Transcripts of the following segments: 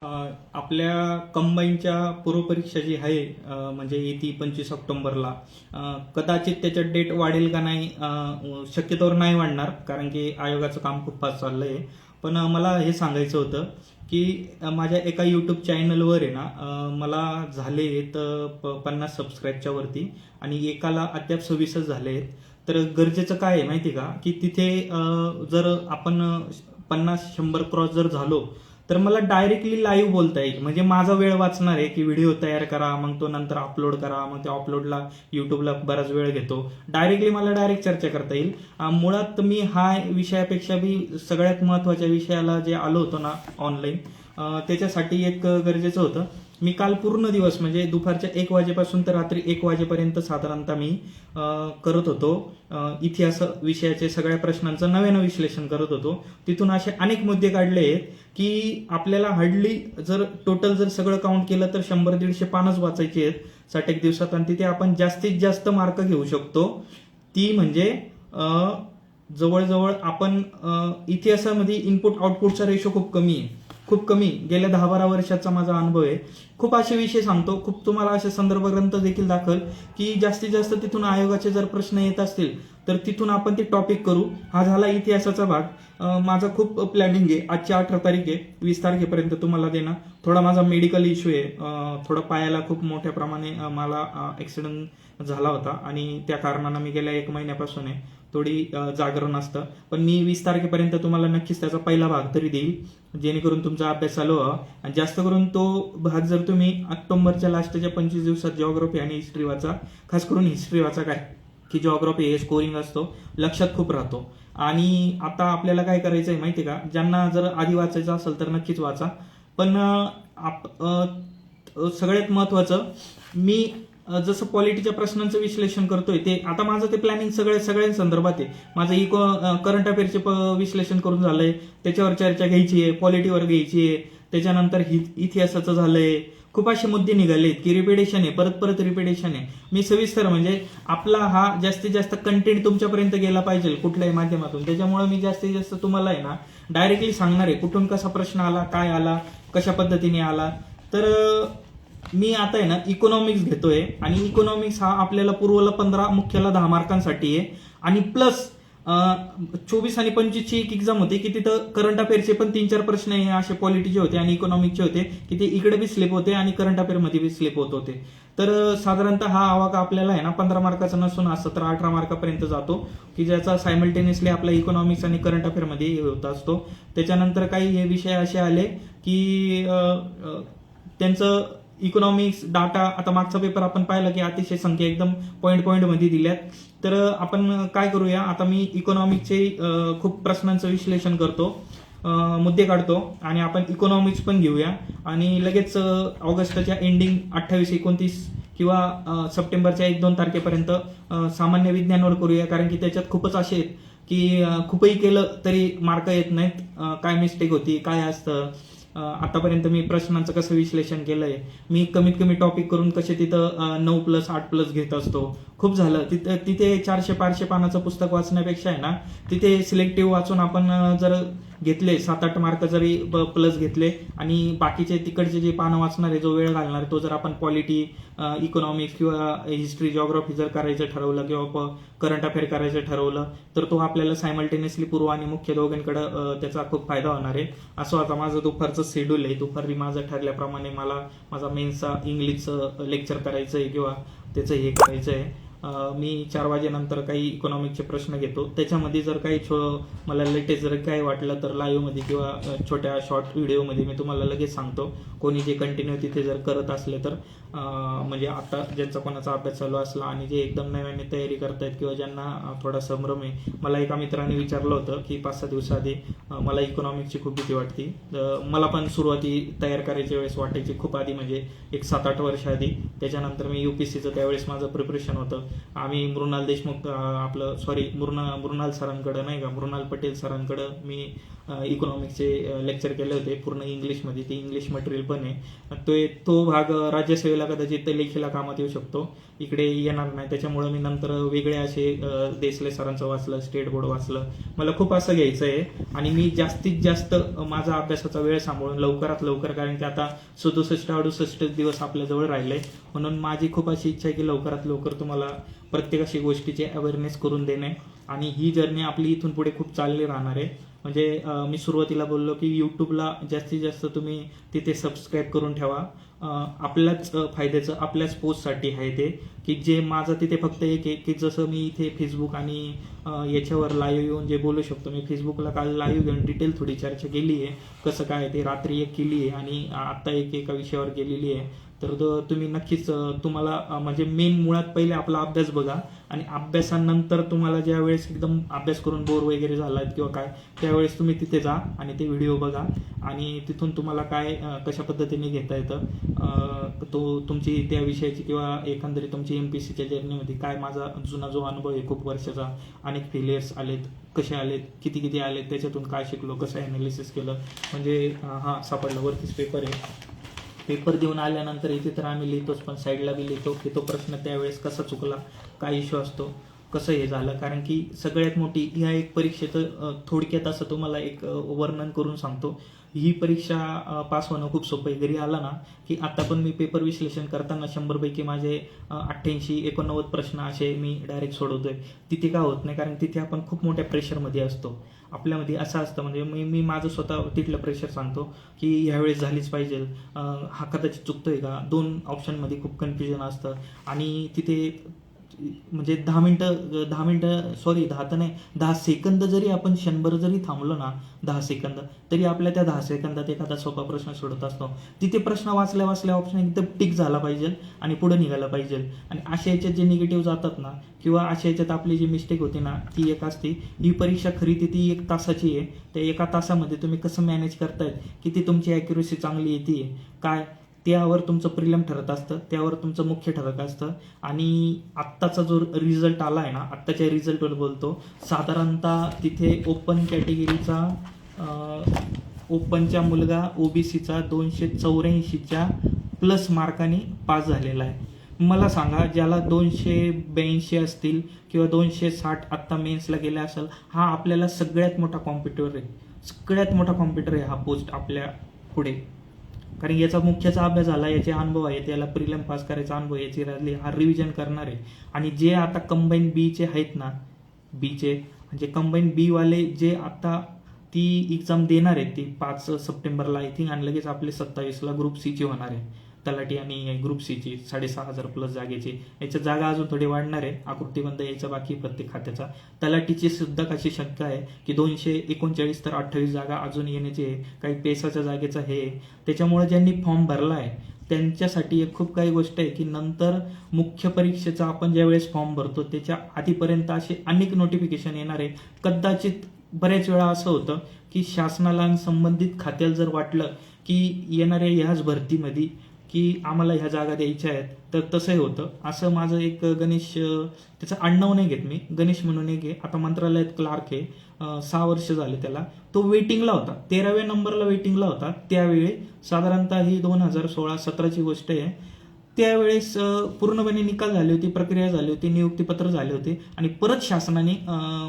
अ, आपल्या कंबाईनच्या पूर्वपरीक्षा जी आहे म्हणजे येती 25 ऑक्टोबरला. कदाचित त्याच्यात डेट वाढेल का नाही, शक्यतोवर नाही वाढणार, कारण की आयोगाचं काम खूप फास्ट चाललंय. पण मला हे सांगायचं होतं की माझ्या एका यूट्यूब चॅनलवर आहे ना, मला झाले तर 50 सबस्क्राईबच्या वरती आणि एकाला अद्याप 26च झाले आहेत. तर गरजेचं काय आहे माहिती का, की तिथे जर आपण 50-100 क्रॉस जर झालो तर मला डायरेक्टली लाईव्ह बोलता येईल. म्हणजे माझा वेळ वाचणार आहे की व्हिडिओ तयार करा, मग तो नंतर अपलोड करा, मग त्या अपलोडला युट्यूबला बराच वेळ घेतो. डायरेक्टली मला डायरेक्ट चर्चा करता येईल. मुळात मी हा विषयापेक्षा बी सगळ्यात महत्त्वाच्या विषयाला जे आलो होतो ना ऑनलाईन, त्याच्यासाठी एक गरजेचं होतं. मी काल पूर्ण दिवस म्हणजे दुपारच्या 1 वाजेपासून तर रात्री 1 वाजेपर्यंत साधारणतः मी करत होतो. इतिहास विषयाचे सगळ्या प्रश्नांचं नव्यानं विश्लेषण करत होतो. तिथून असे अनेक मुद्दे काढले आहेत की आपल्याला हार्डली जर टोटल जर सगळं काउंट केलं तर 100-150 पानच वाचायची आहेत 60 दिवसात, आणि तिथे आपण जास्तीत जास्त मार्क घेऊ शकतो. ती म्हणजे जवळजवळ आपण इतिहासामध्ये इनपुट आउटपुटचा रेशो खूप कमी आहे, खूप कमी. गेल्या 10-12 वर्षाचा माझा अनुभव आहे. खूप असे विषय सांगतो, खूप तुम्हाला असे संदर्भ ग्रंथ देखील दाखल की जास्तीत जास्त तिथून आयोगाचे जर प्रश्न येत असतील तर तिथून आपण ते टॉपिक करू. हा झाला इतिहासाचा भाग. माझा खूप प्लॅनिंग आहे. आजची 18 तारीख आहे, 20 तारखेपर्यंत तुम्हाला देणार. थोडा माझा मेडिकल इश्यू आहे, थोडा पायाला खूप मोठ्या प्रमाणे मला ऍक्सिडेंट झाला होता आणि त्या कारणानं मी गेल्या 1 महिन्यापासून आहे थोडी जागरण असतं. पण मी 20 तारखेपर्यंत तुम्हाला नक्कीच त्याचा पहिला भाग तरी देईल, जेणेकरून तुमचा अभ्यास चालू व्हावा. आणि जास्त करून तो भाग जर तुम्ही ऑक्टोबरच्या लास्टच्या 25 दिवसात जिओग्राफी आणि हिस्ट्री वाचा, खास करून हिस्ट्री वाचा. काय की जिओग्राफी हे स्कोरिंग असतो, लक्षात खूप राहतो. आणि आता आपल्याला काय करायचं आहे माहिती का, ज्यांना जर आधी वाचायचं असेल तर नक्कीच वाचा. पण सगळ्यात महत्वाचं, मी जसं पॉलिटीच्या प्रश्नांचं विश्लेषण करतोय ते आता माझं ते प्लॅनिंग सगळ्या संदर्भात आहे. माझं करंट अफेअरचे विश्लेषण करून झालंय, त्याच्यावर चर्चा घ्यायची आहे, पॉलिटीवर घ्यायची आहे, त्याच्यानंतर इतिहासाचं झालंय. खूप असे मुद्दे निघालेत की रिपिटेशन आहे, परत परत रिपिटेशन आहे. मी सविस्तर म्हणजे आपला हा जास्तीत जास्त कंटेंट तुमच्यापर्यंत गेला पाहिजे कुठल्याही माध्यमातून. त्याच्यामुळे मी जास्तीत जास्त तुम्हाला आहे ना डायरेक्टली सांगणार आहे कुठून कसा प्रश्न आला, काय आला, कशा पद्धतीने आला. तर मी आता आहे ना इकॉनॉमिक्स घेतोय आणि इकॉनॉमिक्स हा आपल्याला पूर्वला 15, मुख्याला 10 मार्कांसाठी आहे. आणि प्लस 24 आणि 25 ची एक एक्झाम होती की तिथं करंट अफेअरचे पण 3-4 प्रश्न हे असे पॉलिटीचे होते आणि इकॉनॉमिक्सचे होते की ते इकडे बी स्लिप होते आणि करंट अफेअर मध्ये बी स्लिप होत होते. तर साधारणतः हा आवाका आपल्याला आहे ना 15 मार्काचा नसून 17-18 मार्कापर्यंत जातो की ज्याचा सायमल्टेनियसली आपला इकॉनॉमिक्स आणि करंट अफेअर मध्ये होत असतो. त्याच्यानंतर काही हे विषय असे आले की त्यांचं इकॉनॉमिक्स डाटा, आता मागचा पेपर आपण पाहिला की अतिशय संख्या एकदम पॉईंट मध्ये दिल्यात. तर आपण काय करूया, आता मी इकॉनॉमिक्सचे खूप प्रश्नांचं विश्लेषण करतो, मुद्दे काढतो आणि आपण इकॉनॉमिक्स पण घेऊया. आणि लगेच ऑगस्टच्या एंडिंग 28-29 किंवा सप्टेंबरच्या 1-2 तारखेपर्यंत सामान्य विज्ञानावर करूया, कारण की त्याच्यात खूपच असे आहेत की खूपही केलं तरी मार्क येत नाहीत. काय मिस्टेक होती, काय असतं, आतापर्यंत मी प्रश्नांचं कसं विश्लेषण केलंय, मी कमीत कमी टॉपिक करून कसे तिथं 9+, 8+ घेत असतो. खूप झालं तिथे 400-500 पानाचं पुस्तक वाचण्यापेक्षा आहे ना, तिथे सिलेक्टिव्ह वाचून आपण जर घेतले 7-8 मार्क जरी प्लस घेतले आणि बाकीचे तिकडचे जे पानं वाचणार आहे, जो वेळ घालणार आहे, तो जर आपण पॉलिटी, इकॉनॉमिक्स किंवा हिस्ट्री, जिओग्राफी जर करायचं ठरवलं किंवा करंट अफेअर करायचं ठरवलं तर तो आपल्याला सायमल्टेनियसली पूर्व आणि मुख्य दोघांकडे त्याचा खूप फायदा होणार आहे. असं आता माझं दुपारचं शेड्यूल आहे. दुपारी माझं ठरल्याप्रमाणे मला माझा मेन्सचा इंग्लिशचं लेक्चर करायचं आहे किंवा त्याचं हे करायचं आहे. मी 4 वाजेनंतर काही इकॉनॉमिकचे प्रश्न घेतो. त्याच्यामध्ये जर काही मला लेटेस्ट जर काही वाटलं तर लाईव्हमध्ये किंवा छोट्या शॉर्ट व्हिडिओमध्ये मी तुम्हाला लगेच सांगतो. कोणी जे कंटिन्यू तिथे जर करत असले तर, म्हणजे आता ज्यांचा कोणाचा अभ्यास चालू असला आणि जे एकदम नव्याने तयारी करतायत किंवा ज्यांना थोडा संभ्रम आहे. मला एका मित्राने विचारलं होतं की 5-6 दिवसाआधी मला इकॉनॉमिक्सची खूप भीती वाटते. मला पण सुरुवाती तयार करायच्या वेळेस वाटायची खूप आधी, म्हणजे एक 7-8 वर्ष आधी. त्याच्यानंतर मी UPSCचं त्यावेळेस माझं प्रिपरेशन होतं. आम्ही मृणाल देशमुख, मृणाल सरांकडं नाही का, मृणाल पटेल सरांकडं मी इकॉनॉमिक्सचे लेक्चर केले होते पूर्ण इंग्लिशमध्ये. ते इंग्लिश मटेरियल पण आहे. तो भाग राज्यसेवेला कदाचित लेखीला कामात येऊ शकतो, इकडे येणार नाही. त्याच्यामुळे मी नंतर वेगळे असे देसले सरांचं वाचलं, स्टेट बोर्ड वाचलं. मला खूप असं घ्यायचं आहे आणि मी जास्तीत जास्त माझा अभ्यासाचा वेळ सांभाळून लवकरात लवकर, कारण की आता 67-68 दिवस आपल्याजवळ राहिले, म्हणून माझी खूप अशी इच्छा आहे की लवकरात लवकर तुम्हाला प्रत्येक अशी गोष्टीची अवेअरनेस करून देणे. आणि ही जर्नी आपली इथून पुढे खूप चालली राहणार आहे. म्हणजे मी सुरुवातीला बोललो की यूट्यूबला जास्तीत जास्त तुम्ही तिथे सबस्क्राईब करून ठेवा. आपल्याच फायद्याचं, आपल्याच पोस्टसाठी आहे ते, की जे माझं तिथे फक्त एक आहे की जसं मी इथे फेसबुक आणि याच्यावर लाईव्ह येऊन जे बोलू शकतो. मी फेसबुकला काल लाईव्ह घेऊन डिटेल थोडी चर्चा केली आहे, कसं काय ते रात्री एक केली आहे आणि आत्ता एका विषयावर केलेली आहे. तर तुम्ही नक्कीच तुम्हाला म्हणजे मेन मुळात पहिले आपला अभ्यास बघा आणि अभ्यासानंतर तुम्हाला ज्या वेळेस एकदम अभ्यास करून बोर वगैरे झालात किंवा काय, त्यावेळेस तुम्ही तिथे जा आणि ते व्हिडिओ बघा आणि तिथून तुम्हाला काय कशा पद्धतीने घेता येतं तुमची त्या विषयाची किंवा एकंदरीत तुमची MPSCच्या जर्नीमध्ये काय माझा जुना जो अनुभव आहे खूप वर्षाचा, अनेक फेलियर्स आलेत, कसे आलेत, किती आलेत, त्याच्यातून काय शिकलो, कसं ॲनालिसिस केलं. म्हणजे सापडला वरतीच पेपर आहे. पेपर देऊन आल्यानंतर इथे तर आम्ही लिहितोच, पण साईडला बी लिहितो की तो प्रश्न त्यावेळेस कसा चुकला, काय इश्यू असतो, कसं हे झालं. कारण की सगळ्यात मोठी ह्या एक परीक्षेचं थोडक्यात असं तुम्हाला एक वर्णन करून सांगतो. ही परीक्षा पास होणं खूप सोपं आहे. घरी आला ना की आता पण मी पेपर विश्लेषण करताना 100 पैकी माझे 88-89 प्रश्न असे मी डायरेक्ट सोडवतोय. तिथे का होत नाही, कारण तिथे आपण खूप मोठ्या प्रेशरमध्ये असतो. आपल्यामध्ये असं असतं, म्हणजे मी माझं स्वतः तिथलं प्रेशर सांगतो की ह्यावेळेस झालीच पाहिजे, हा कदाचित चुकतोय का, 2 ऑप्शनमध्ये खूप कन्फ्युजन असतं. आणि तिथे म्हणजे 10 सेकंद जरी आपण क्षणभर जरी थांबलो ना, 10 सेकंद, तरी आपल्या त्या 10 सेकंदात एखादा सोपा प्रश्न सोडत असतो. तिथे प्रश्न वाचल्या ऑप्शन एकदम टिक झाला पाहिजे आणि पुढे निघायला पाहिजे. आणि अशा याच्यात जे निगेटिव्ह जातात ना किंवा अशा याच्यात आपली जी मिस्टेक होती ना ती एक असते. ही परीक्षा खरी ती 1 तासाची आहे. त्या 1 तासामध्ये तुम्ही कसं मॅनेज करतायत, किती तुमची ॲक्युरेसी चांगली येते काय, त्यावर तुमचं प्रिलिम ठरत असतं, त्यावर तुमचं मुख्य ठरत असतं. आणि आत्ताचा जो रिझल्ट आला आहे ना, आत्ताच्या रिझल्टवर बोलतो, साधारणतः तिथे ओपन कॅटेगरीचा ओपनच्या मुलगा OBCचा 284च्या प्लस मार्काने पास झालेला आहे. मला सांगा, ज्याला 282 असतील किंवा 260 आत्ता मेन्सला गेला असेल, हा आपल्याला सगळ्यात मोठा कॉम्पिटिटर आहे, सगळ्यात मोठा कॉम्पिटिटर आहे हा पोस्ट आपल्या पुढे. कारण याचा मुख्याचा अभ्यास झाला, याचे अनुभव आहे, त्याला प्रिलिम पास करायचा अनुभव, याची राहिली, हा रिव्हिजन करणार आहे. आणि जे आता कंबाईन बीचे आहेत ना, बीचे म्हणजे कंबाईन बी वाले जे आता ती एक्झाम देणार आहेत, ती 5 सप्टेंबरला आय थिंक, आणि लगेच आपले 27ला ग्रुप सीची होणार आहे, तलाठी आणि ग्रुप सीची 6,500 प्लस जागेची. याच्या जागा अजून थोडी वाढणार आहे, आकृतीबंध यायचा बाकी प्रत्येक खात्याचा. तलाठीची सुद्धा कशी शंका आहे की 239 तर 28 जागा अजून येण्याची आहे, काही पेसाच्या जागेचं हे. त्याच्यामुळे ज्यांनी फॉर्म भरला आहे त्यांच्यासाठी एक खूप काही गोष्ट आहे की नंतर मुख्य परीक्षेचा आपण ज्यावेळेस फॉर्म भरतो त्याच्या आधीपर्यंत असे अनेक नोटिफिकेशन येणार आहे. कदाचित बऱ्याच वेळा असं होतं की शासनाला आणि संबंधित खात्याला जर वाटलं की येणाऱ्या ह्याच भरतीमध्ये की आम्हाला ह्या जागा द्यायच्या आहेत, तर तसंही होतं. असं माझं एक गणेश, त्याचं आडनाव नाही घेत मी, गणेश म्हणून एक आहे, आता मंत्रालयात क्लार्क आहे, 6 वर्ष झाले त्याला. तो वेटिंगला होता, 13व्या नंबरला वेटिंगला होता त्यावेळी. साधारणतः ही 2016-17ची गोष्ट आहे. त्यावेळेस पूर्णपणे निकाल झाले होते, प्रक्रिया झाली होती, नियुक्तीपत्र झाले होते आणि परत शासनाने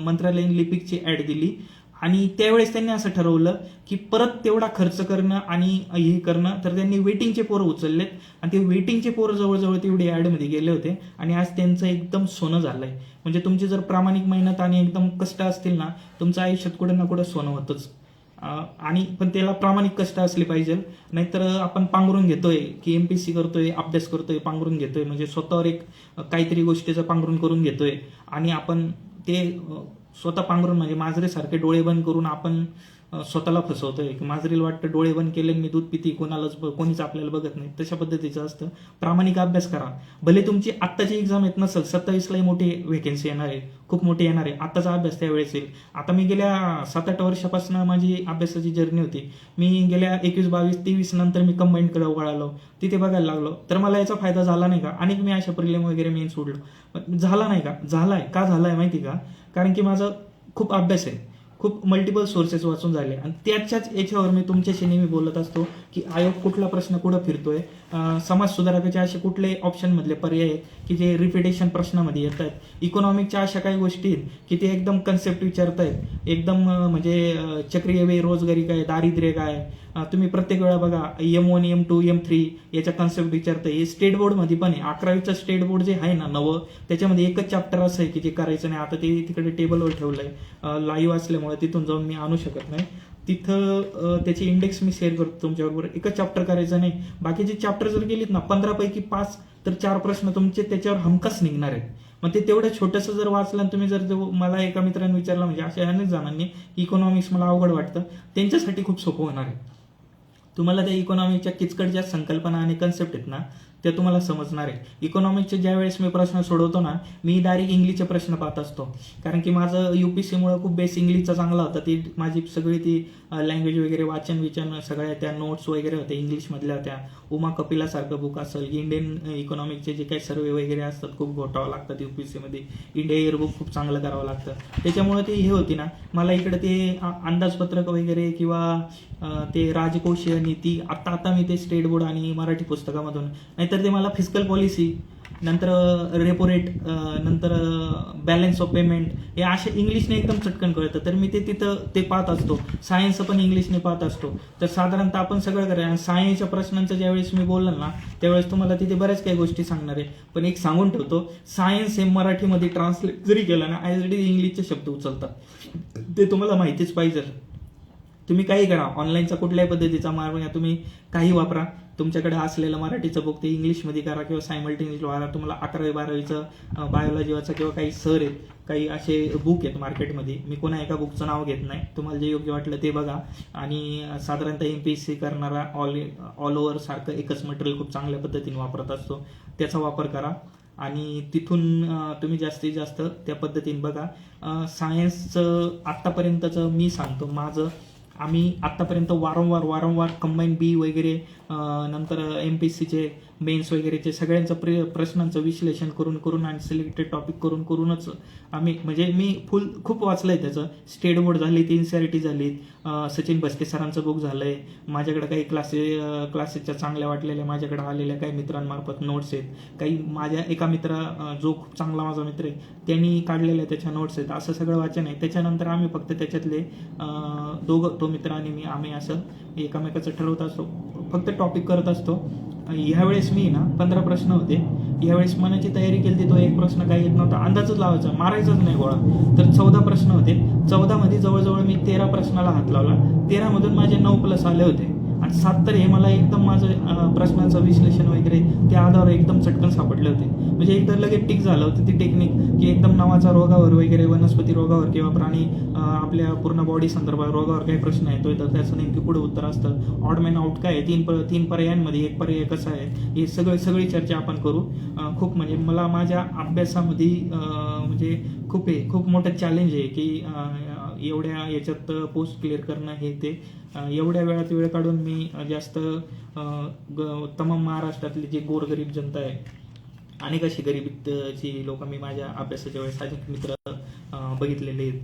मंत्रालयीन लिपिकची ॲड दिली. आणि त्यावेळेस त्यांनी असं ठरवलं की परत तेवढा खर्च करणं आणि हे करणं, तर त्यांनी वेटिंगचे पोरं उचललेत आणि ते वेटिंगचे पोरं जवळजवळ तेवढे ॲडमध्ये गेले होते आणि आज त्यांचं एकदम सोनं झालंय. म्हणजे तुमची जर प्रामाणिक मेहनत आणि एकदम कष्ट असतील ना, तुमचं आयुष्यात कुठं ना कुठं सोनं होतंच. आणि पण त्याला प्रामाणिक कष्ट असले पाहिजे, नाहीतर आपण पांघरून घेतोय की MPSC करतोय, अभ्यास करतोय, पांघरून घेतोय, म्हणजे स्वतःवर एक काहीतरी गोष्टीचं पांघरून करून घेतोय आणि आपण ते स्वतः पांघरून म्हणजे मांजरीसारखे डोळे बंद करून आपण स्वतःला फसवतोय. मांजरीला वाटतं डोळे बंद केले मी दूध पिती, कोणीच आपल्याला बघत नाही, तशा पद्धतीचं असतं. प्रामाणिक अभ्यास करा. भले तुमची आत्ताची एक्झाम येत नसेल, 27लाही मोठी व्हेकन्सी येणार आहे, खूप मोठी येणार आहे, आत्ताचा अभ्यास त्यावेळेस येईल. आता मी गेल्या 7-8 वर्षापासून माझी अभ्यासाची जर्नी होती. मी गेल्या 21-22-23 नंतर मी कंबाईनकडे वळालो, तिथे बघायला लागलो, तर मला याचा फायदा झाला नाही का? अनेक मी अशा प्रिलिम वगैरे मेन सोडलो, झाला नाही का? झालाय. का झालाय माहिती का? कारण की माझा खूप अभ्यास आहे, खूप मल्टिपल सोर्सेस वाचून झाले आणि त्याच्याच याच्यावर मी तुमच्याशी नेहमी बोलत असतो की आयोग कुठला प्रश्न कुठं फिरतोय, समाज सुधारकाचे असे कुठले ऑप्शनमधले पर्याय आहेत की जे रिपिटेशन प्रश्नामध्ये येत आहेत, इकॉनॉमिकच्या अशा काही गोष्टी आहेत की ते एकदम कन्सेप्ट विचारतायत, एकदम म्हणजे चक्रीय बेरोजगारी काय, दारिद्र्य काय, तुम्ही प्रत्येक वेळा बघा M1 M2 M3 याच्या कन्सेप्ट विचारताय. हे स्टेट बोर्डमध्ये पण आहे. 11वीचं स्टेट बोर्ड जे आहे ना नवं, त्याच्यामध्ये एकच चॅप्टर असं आहे की जे करायचं नाही. आता ते तिकडे टेबलवर ठेवलंय, लाईव्ह असल्यामुळे तिथून जाऊन मी आणू शकत नाही. तिथं त्याची इंडेक्स मी शेअर करतो तुमच्याबरोबर. एकच चॅप्टर करायचं नाही, बाकीचे चॅप्टर जर गेलीत ना 15 पैकी 5 तर 4 प्रश्न तुमचे त्याच्यावर हमखास निघणार आहेत. मग ते तेवढं छोटंसं जर वाचलं आणि तुम्ही जर मला एका मित्राने विचारलं, म्हणजे अशा अनेक जणांनी इकॉनॉमिक्स मला अवघड वाटतं, त्यांच्यासाठी खूप सोपं होणार आहे. तुम्हाला त्या इकॉनॉमिकच्या किचकट ज्या संकल्पना आणि कन्सेप्ट आहेत ना त्या तुम्हाला समजणार आहे. इकॉनॉमिकचे ज्या वेळेस मी प्रश्न सोडवतो ना, मी डायरेक्ट इंग्लिशचे प्रश्न पाहत असतो, कारण की माझं UPSC-मुळे खूप बेस इंग्लिशचा चांगला होता. ती माझी सगळी ती लँग्वेज वगैरे वाचन विचन सगळ्या त्या नोट्स वगैरे होत्या इंग्लिशमधल्या होत्या. उमा कपिलासारखं बुक असेल, इंडियन इकॉनॉमिकचे जे काही सर्वे वगैरे असतात खूप घोटावं लागतात UPSC-मध्ये. इंडिया इयरबुक खूप चांगलं करावं लागतं. त्याच्यामुळे ती हे होती ना, मला इकडे ते अंदाजपत्रक वगैरे किंवा ते राजकोषीय नीती, आता मी ते स्टेट बोर्ड आणि मराठी पुस्तकामधून, नाहीतर ते मला फिस्कल पॉलिसी, नंतर रेपो रेट, नंतर बॅलन्स ऑफ पेमेंट, हे असे इंग्लिशने एकदम चटकन कळतं. तर मी ते तिथं ते पाहत असतो. सायन्स पण इंग्लिशने पाहत असतो. तर साधारणतः आपण सगळं करायचं. सायन्सच्या प्रश्नांचं ज्यावेळेस मी बोललो ना त्यावेळेस तुम्हाला तिथे बऱ्याच काही गोष्टी सांगणार आहे. पण एक सांगून ठेवतो, सायन्स हे मराठीमध्ये ट्रान्सलेट जरी केलं ना ॲज इट इज इंग्लिशचे शब्द उचलतात. ते तुम्हाला माहितीच पाहिजे. तुम्ही काही करा, ऑनलाईनचा कुठल्याही पद्धतीचा मार्ग घ्या, तुम्ही काही वापरा, तुमच्याकडे असलेलं मराठीचं बुक ते इंग्लिशमध्ये करा किंवा सायमल्टेनियसली वारा. तुम्हाला 11वी 12वीचं बायोलॉजीवाचं किंवा काही सर आहेत, काही असे बुक आहेत मार्केटमध्ये. मी कोणा एका बुकचं नाव घेत नाही, तुम्हाला जे योग्य वाटलं ते बघा. आणि साधारणतः MPSC करणारा ऑल ओव्हर सारखं एकच मटेरियल खूप चांगल्या पद्धतीने वापरत असतो, त्याचा वापर करा आणि तिथून तुम्ही जास्तीत जास्त त्या पद्धतीने बघा. सायन्सचं आत्तापर्यंतचं मी सांगतो माझं, आम्ही आत्तापर्यंत वारंवार कंबाईन बी वगैरे, नंतर MPSCचे मेन्स वगैरेचे सगळ्यांचं प्रश्नांचं विश्लेषण करून आणि सिलेक्टेड टॉपिक करूनच आम्ही, म्हणजे मी खूप वाचलं आहे त्याचं. स्टेट बोर्ड झाली, 3 CRT झाली, सचिन भस्के सरांचं बुक झालं आहे. माझ्याकडे काही क्लासेसच्या चांगल्या वाटलेल्या माझ्याकडे आलेल्या काही मित्रांमार्फत नोट्स आहेत. काही माझ्या एका जो खूप चांगला माझा मित्र आहे त्यांनी काढलेल्या त्याच्या नोट्स आहेत. असं सगळं वाचन आहे. त्याच्यानंतर आम्ही फक्त त्याच्यातले तो मित्र आणि आम्ही असं एकामेकाचं ठरवत असतो, फक्त टॉपिक करत असतो. ह्यावेळेस मी ना 15 प्रश्न होते. यावेळेस मनाची तयारी केली, तो एक प्रश्न काही येत नव्हता, अंदाजच लावायचा, मारायचाच नाही गोळा. तर 14 प्रश्न होते. 14 मध्ये जवळजवळ मी 13 प्रश्नाला हात लावला. 13 मधून माझे 9+ आले होते आणि 7 तर हे मला एकदम माझं प्रश्नांचं विश्लेषण वगैरे त्या आधारावर एकदम चटकन सापडले होते. म्हणजे एकदा लगेच टिक झालं होतं ती टेक्निक की एकदम नावाचा रोगावर वगैरे, वनस्पती रोगावर किंवा प्राणी आपल्या पूर्ण बॉडी संदर्भात रोगावर काही प्रश्न येतोय तर त्याचं नेमकी पुढे उत्तर असतं. ऑड मॅन आउट काय आहे, 3 पर्यायांमध्ये एक पर्याय कसा आहे, हे सगळी चर्चा आपण करू. खूप म्हणजे मला माझ्या अभ्यासामध्ये म्हणजे खूप मोठं चॅलेंज आहे की एवढ्या याच्यात पोस्ट क्लिअर करणं हे ते. एवढ्या वेळात वेळ काढून मी जास्त तमाम महाराष्ट्रातली जी गोरगरीब जनता आहे, अनेक अशी गरिबीची लोक मी माझ्या अभ्यासाच्या वेळेस अनेक मित्र बघितलेले आहेत.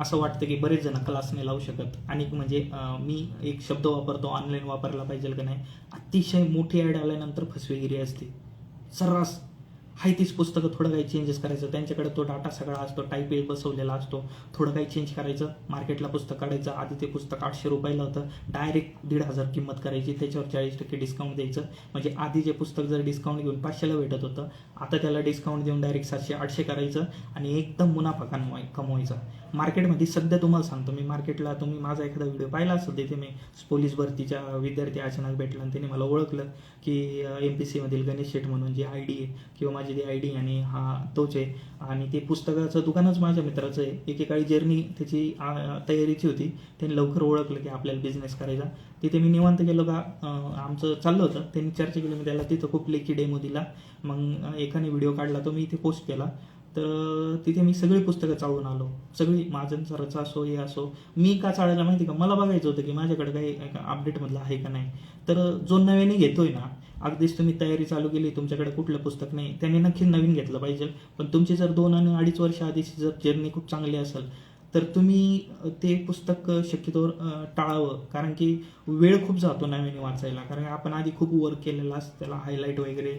असं वाटतं की बरेच जण क्लास नाही लावू शकत. आणि म्हणजे मी एक शब्द वापरतो, ऑनलाईन वापरला पाहिजे का नाही, अतिशय मोठी ॲड आल्यानंतर फसवेगिरी असते सर्रास. हाय तीच पुस्तकं थोडं काही चेंजेस करायचं, त्यांच्याकडे तो डाटा सगळा असतो, टाईप बसवलेला असतो, थोडं काही चेंज करायचं, मार्केटला पुस्तक काढायचं. आधी ते पुस्तक 800 रुपयाला होतं, डायरेक्ट 1,500 किंमत करायची, त्याच्यावर 40% डिस्काउंट द्यायचं. म्हणजे आधी जे पुस्तक जर डिस्काउंट घेऊन 500ला भेटत होतं, आता त्याला डिस्काउंट देऊन डायरेक्ट 700-800 करायचं आणि एकदम मुनाफा कमवायचा. मार्केटमध्ये सध्या तुम्हाला सांगतो मी, मार्केटला तुम्ही माझा एखादा व्हिडिओ पाहिला असेल, तिथे मी पोलीस भरतीच्या विद्यार्थी अचानक भेटला आणि त्याने मला ओळखलं की MPSC-मधील गणेश शेठ म्हणून जी ID आहे किंवा माझी ती ID आणि हा तोच आहे. आणि ते पुस्तकाचं दुकानच माझ्या मित्राचं आहे. एकेकाळी जर्नी त्याची तयारीची होती, त्यांनी लवकर ओळखलं की आपल्याला बिझनेस करायचा. तिथे मी निवांत गेलो का, आमचं चाललं होतं, त्यांनी चर्चा केली, मी त्याला तिथं खूप लेखी डेमो दिला. मग एकाने व्हिडिओ काढला, तो मी इथे पोस्ट केला. तर तिथे मी सगळी पुस्तकं चाळून आलो, सगळी महाजन सराचं असो हे असो. मी का चाळायला माहिती का, मला बघायचं होतं की माझ्याकडे काही अपडेटमधलं आहे का नाही. तर जो नव्याने घेतोय ना, अगदीच तुम्ही तयारी चालू केली, तुमच्याकडे कुठलं पुस्तक नाही, त्याने नक्की नवीन घेतलं पाहिजे. पण तुमची जर 2 आणि 2.5 वर्ष आधीची जर जर्नी खूप चांगली असेल तर तुम्ही ते पुस्तक शक्यतोवर टाळावं, कारण की वेळ खूप जातो नव्याने वाचायला. कारण आपण आधी खूप वर्क केलेला असतं, त्याला हायलाईट वगैरे.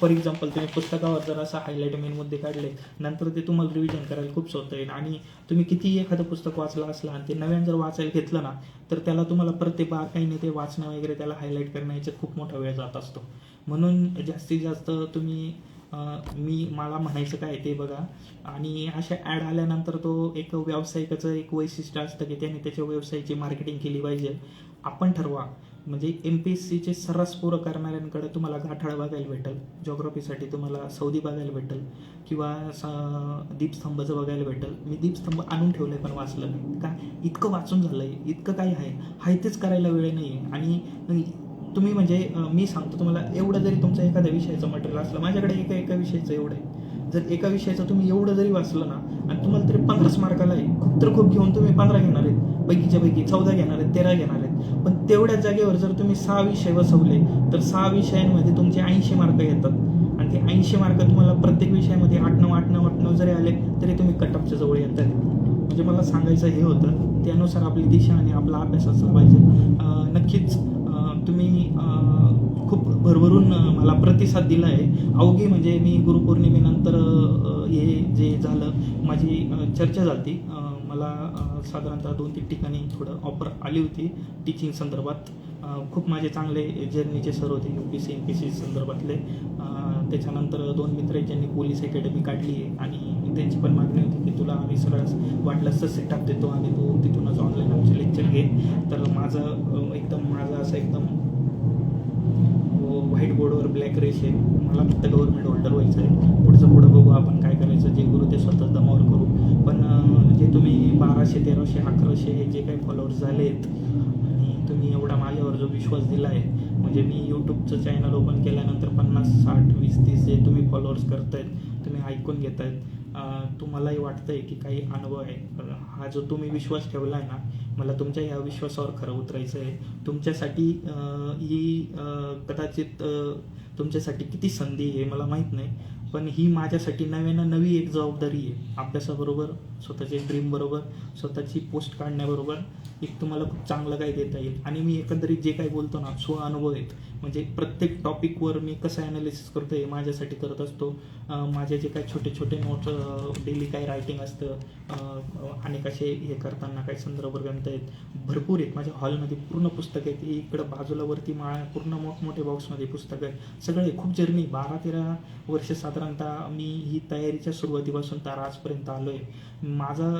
फॉर एक्झाम्पल तुम्ही पुस्तकावर जर असं हायलाईट मेन मुद्दे काढले, नंतर ते तुम्हाला रिव्हिजन करायला खूप सोपं येईल. आणि तुम्ही कितीही एखादं पुस्तक वाचलं असलं आणि ते नव्याने जर वाचायला घेतलं ना, तर त्याला तुम्हाला प्रत्येक बारकाईने ते वाचणं वगैरे, त्याला हायलाईट करणं याच्यात खूप मोठा वेळ जात असतो. म्हणून जास्तीत जास्त तुम्ही मला म्हणायचं काय ते बघा. आणि अशा ॲड आल्यानंतर तो एक व्यावसायिकाचं एक वैशिष्ट्य असतं की त्याने त्याच्या व्यवसायाची मार्केटिंग केली पाहिजे. आपण ठरवा. म्हणजे MPSCचे सर्रास पोरं करणाऱ्यांकडे तुम्हाला गाठाळ बघायला भेटेल, जॉग्रफीसाठी तुम्हाला सौदी बघायला भेटेल, किंवा दीपस्तंभचं बघायला भेटेल. मी दीपस्तंभ आणून ठेवलंय पण वाचलं नाही. का? इतकं वाचून झालंय, इतकं काही आहे तेच करायला वेळ नाही आहे. आणि तुम्ही म्हणजे मी सांगतो तुम्हाला, एवढं जरी तुमचं एखाद्या विषयाचं मटेरियल असलं, माझ्याकडे एका विषयाचं एवढं आहे. जर एका विषयाचं तुम्ही एवढं जरी वाचलं ना, आणि तुम्हाला तरी 15 मार्काला आहे, खूप तर खूप घेऊन तुम्ही 15 घेणार आहेत, पैकीच्या पैकी 14 घेणार आहेत, 13 घेणार आहेत. पण तेवढ्याच जागेवर जर तुम्ही 6 विषय बसवले, तर 6 विषयांमध्ये तुमचे 80 मार्क येतात. आणि ते 80 मार्क तुम्हाला प्रत्येक विषयामध्ये 8-9 जरी आले तरी तुम्ही कटअपच्या जवळ येत आहे. म्हणजे मला सांगायचं हे होतं, त्यानुसार आपली दिशा आणि आपला अभ्यास असला पाहिजे. नक्कीच तुम्ही खूप भरभरून मला प्रतिसाद दिला आहे. अवघी म्हणजे मी गुरुपौर्णिमेनंतर हे जे झालं, माझी चर्चा झाली. मला साधारणतः 2-3 ठिकाणी थोडं ऑफर आली होती टीचिंग संदर्भात. खूप माझे चांगले जर्नीचे सर होते UPSC MPSC संदर्भातले. त्याच्यानंतर 2 मित्र आहेत ज्यांनी पोलीस अकॅडमी काढली आहे, आणि त्यांची पण मागणी होती की तुला आम्ही सगळं वाटलं तर सेटअप देतो आणि तू तिथूनच ऑनलाईन आमचे लेक्चर घे. तर माझं असं एकदम व्हाईट बोर्डवर ब्लॅक रेश आहे. मला फक्त गव्हर्नमेंट होल्डर व्हायचं आहे. पुढं बघू आपण काय करायचं, जे गुरु ते स्वतःच दमावर करू. पण जे तुम्ही 1200, 1300, 1100 जे काही फॉलोअर्स झाले आहेत, आणि तुम्ही एवढा माझ्यावर जो विश्वास दिला आहे, म्हणजे मी यूट्यूबचं चॅनल ओपन केल्यानंतर 50, 60, 20, 30 जे तुम्ही फॉलोअर्स करतायत, तुम्ही ऐकून घेतायत, तुम्हालाही वाटतंय की काही अनुभव आहे. हा जो तुम्ही विश्वास ठेवला आहे ना, मला तुमच्या या विश्वासावर खरं उतरायचं आहे. तुमच्यासाठी ही कदाचित तुमच्यासाठी किती संधी आहे मला माहीत नाही, पण ही माझ्यासाठी नवी एक जबाबदारी आहे. अभ्यासाबरोबर, स्वतःचे ड्रीमबरोबर, स्वतःची पोस्ट काढण्याबरोबर एक तुम्हाला खूप चांगलं काही देता येईल. आणि मी एकंदरीत जे काही बोलतो ना, अनुभव आहेत. म्हणजे प्रत्येक टॉपिकवर मी कसं ॲनालिसिस करतो हे माझ्यासाठी करत असतो. माझे जे काही छोटे छोटे नोट्स, डेली काही रायटिंग असतं, अनेक असे हे करताना काही संदर्भ ग्रंथ आहेत, भरपूर आहेत. माझ्या हॉलमध्ये पूर्ण पुस्तकं आहेत. इकडं बाजूला वरती माळा पूर्ण मोठमोठे बॉक्समध्ये पुस्तकं आहेत. सगळे खूप जर्नी 12-13 वर्ष साधारणतः मी ही तयारीच्या सुरुवातीपासून तर आजपर्यंत आलो आहे.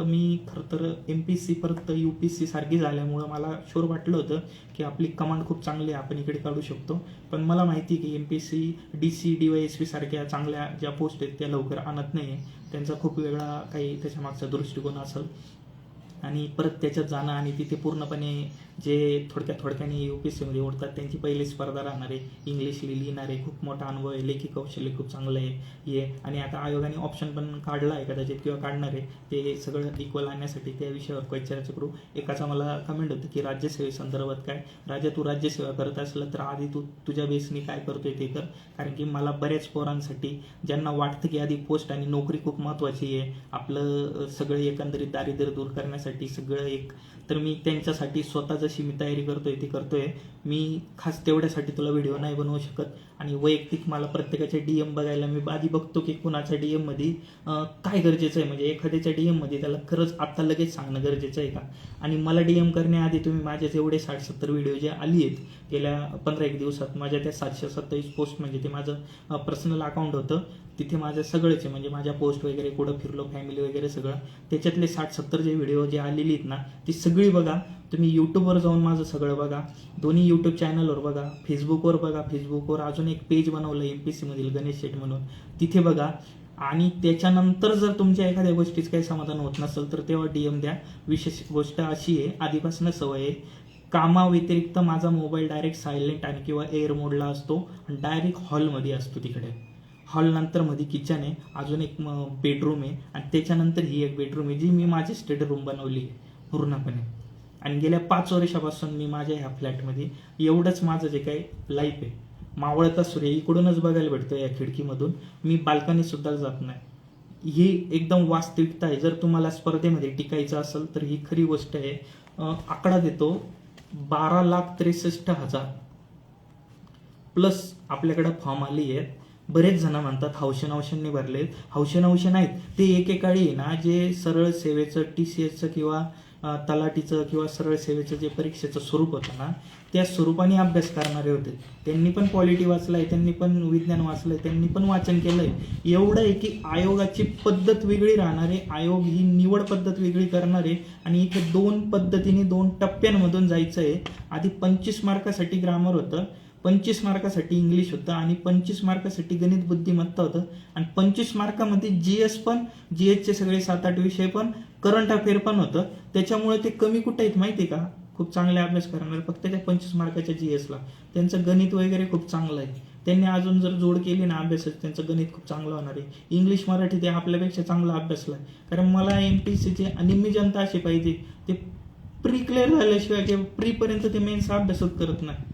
मी खरं तर MPSC परत UPSC सारखी झाल्यामुळं मला शुअर वाटलं होतं की आपली कमांड खूप चांगली आहे, आपण इकडे काढू शकतो. पण मला माहिती की MPSC DC DYSP सारख्या चांगल्या ज्या पोस्ट आहेत त्या लवकर आणत नाही. त्यांचा खूप वेगळा काही त्याच्यामागचा दृष्टिकोन असेल, आणि परत त्याच्यात जाणं आणि तिथे पूर्णपणे जे थोडक्याने UPSCमध्ये ओढतात त्यांची पहिली स्पर्धा राहणार आहे. इंग्लिश लिहिणारे खूप मोठा अनुभव आहे, लेखी कौशल्य खूप चांगलं आहे आणि आता आयोगाने ऑप्शन पण काढला आहे कदाचित, किंवा काढणार आहे. ते सगळं इक्वल आणण्यासाठी त्या विषयावर काही चर्चा करू. एकाचा मला कमेंट होतं की राज्यसेवेसंदर्भात काय, राजा तू राज्यसेवा करत असलं तर आधी तू तुझ्या बेसनी काय करतोय ते कर. कारण की मला बऱ्याच पोरांसाठी ज्यांना वाटतं की आधी पोस्ट आणि नोकरी खूप महत्त्वाची आहे, आपलं सगळं एकंदरीत दारिद्र्य दूर करण्यासाठी सगळं एक, तर मी त्यांच्यासाठी स्वतः जशी मी तयारी करतोय ती करतोय. मी खास तेवढ्यासाठी तुला व्हिडिओ नाही बनवू शकत. आणि वैयक्तिक मला प्रत्येकाचे DM बघायला मी आधी बघतो की कुणाच्या DM मध्ये काय गरजेचं आहे, म्हणजे एखाद्याच्या DM मध्ये त्याला खरंच आता लगेच सांगणं गरजेचं आहे का. आणि मला DM करण्याआधी तुम्ही माझे जेवढे 60-70 व्हिडिओ जे आली आहेत गेल्या 15-1 दिवसात, माझ्या त्या 727 पोस्ट, म्हणजे ते माझं पर्सनल अकाउंट होतं, तिथे माझं सगळंच आहे. म्हणजे माझ्या पोस्ट वगैरे, कुठं फिरलो, फॅमिली वगैरे सगळं, त्याच्यातले 60-70 जे व्हिडिओ जे आलेली आहेत ना, ती सगळी बघा. तुम्ही यूट्यूबवर जाऊन माझं सगळं बघा, दोन्ही यूट्यूब चॅनलवर बघा, फेसबुकवर बघा. फेसबुकवर अजून एक पेज बनवलं MPSC मधील गणेश शेठ म्हणून, तिथे बघा. आणि त्याच्यानंतर जर तुमच्या एखाद्या गोष्टीच काही समाधान होत नसेल तर तेव्हा DM द्या. विशेष गोष्ट अशी आहे, आधीपासून सवय आहे, कामाव्यतिरिक्त माझा मोबाईल डायरेक्ट सायलेंट आणि किंवा एअर मोडला असतो, आणि डायरेक्ट हॉलमध्ये असतो. तिकडे हॉल नंतर मध्ये किचन आहे, अजून एक बेडरूम आहे, आणि त्याच्यानंतर ही एक बेडरूम आहे जी मी माझी स्टडी रूम बनवली आहे पूर्णपणे. आणि गेल्या 5 वर्षापासून मी माझ्या ह्या फ्लॅटमध्ये एवढंच माझं जे काही लाईफ आहे. मावळता सूर्य इकडूनच बघायला भेटतो या खिडकीमधून, मी बाल्कनी सुद्धा जात नाही. ही एकदम वास्तविकता आहे. जर तुम्हाला स्पर्धेमध्ये टिकायचं असेल तर ही खरी गोष्ट आहे. आकडा देतो, 12,63,000 प्लस आपल्याकडे फॉर्म आली आहेत. बरेच जण म्हणतात हौशेनौशांनी भरलेत. हौशेनौशे नाहीत, ते एकेकाळी ना जे सरळ सेवेचं TCSचं किंवा तलाठीचं किंवा सरळ सेवेचं जे परीक्षेचं स्वरूप होतं ना, त्या स्वरूपाने अभ्यास करणारे होते. त्यांनी पण पॉलिटी वाचलाय, त्यांनी पण विज्ञान वाचलंय, त्यांनी पण वाचन केलंय. एवढं आहे की आयोगाची पद्धत वेगळी राहणार आहे, आयोग ही निवड पद्धत वेगळी करणार आहे. आणि इथे 2 पद्धतीने 2 टप्प्यांमधून जायचं आहे. आधी 25 मार्कासाठी ग्रामर होतं, 25 मार्कासाठी इंग्लिश होतं आणि 25 मार्कासाठी गणित बुद्धिमत्ता होतं. आणि 25 मार्कामध्ये GS पण, GSचे सगळे 7-8 विषय पण, करंट अफेअर पण होतं. त्याच्यामुळे ते कमी कुठे आहेत माहिती आहे का? खूप चांगले अभ्यास करणार फक्त त्या 25 मार्काच्या GSला. त्यांचं गणित वगैरे खूप चांगलं आहे. त्यांनी अजून जर जोड केली ना अभ्यासात, त्यांचं गणित खूप चांगलं होणार आहे. इंग्लिश मराठी ते आपल्यापेक्षा चांगलं अभ्यासलं आहे. कारण मला MPSCचे निम्मी जनता अशी पाहिजे, ते प्री क्लिअर झाल्याशिवाय किंवा प्रीपर्यंत ते मेन्स अभ्यासच करत नाही.